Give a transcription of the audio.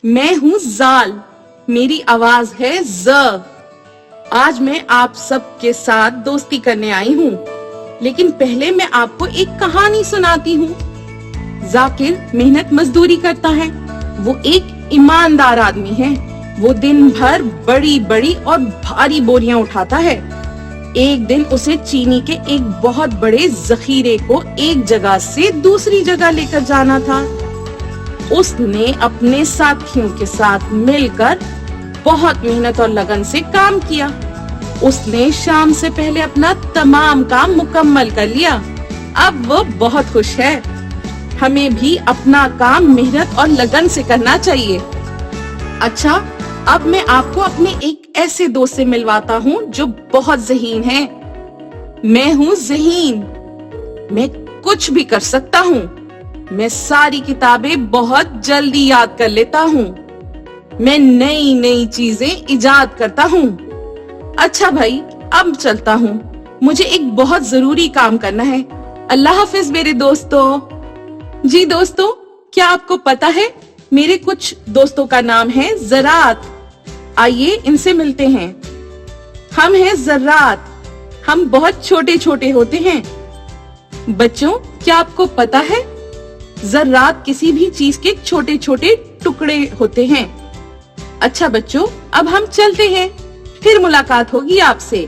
میں ہوں زال، میری آواز ہے ز۔ آج میں آپ سب کے ساتھ دوستی کرنے آئی ہوں، لیکن پہلے میں آپ کو ایک کہانی سناتی ہوں۔ ذاکر محنت مزدوری کرتا ہے، وہ ایک ایماندار آدمی ہے۔ وہ دن بھر بڑی بڑی اور بھاری بوریاں اٹھاتا ہے۔ ایک دن اسے چینی کے ایک بہت بڑے ذخیرے کو ایک جگہ سے دوسری جگہ لے کر جانا تھا۔ اس نے اپنے ساتھیوں کے ساتھ مل کر بہت محنت اور لگن سے کام کیا۔ اس نے شام سے پہلے اپنا تمام کام مکمل کر لیا۔ اب وہ بہت خوش ہے۔ ہمیں بھی اپنا کام محنت اور لگن سے کرنا چاہیے۔ اچھا، اب میں آپ کو اپنے ایک ایسے دوست سے ملواتا ہوں جو بہت ذہین ہے۔ میں ہوں ذہین، میں کچھ بھی کر سکتا ہوں۔ میں ساری کتابیں بہت جلدی یاد کر لیتا ہوں۔ میں نئی نئی چیزیں ایجاد کرتا ہوں۔ اچھا بھائی، اب چلتا ہوں، مجھے ایک بہت ضروری کام کرنا ہے۔ اللہ حافظ میرے دوستو۔ جی دوستو، کیا آپ کو پتا ہے میرے کچھ دوستوں کا نام ہے زراعت؟ آئیے ان سے ملتے ہیں۔ ہم ہیں زراعت، ہم بہت چھوٹے چھوٹے ہوتے ہیں۔ بچوں، کیا آپ کو پتا ہے ذرات کسی بھی چیز کے چھوٹے چھوٹے ٹکڑے ہوتے ہیں؟ اچھا بچوں، اب ہم چلتے ہیں، پھر ملاقات ہوگی آپ سے۔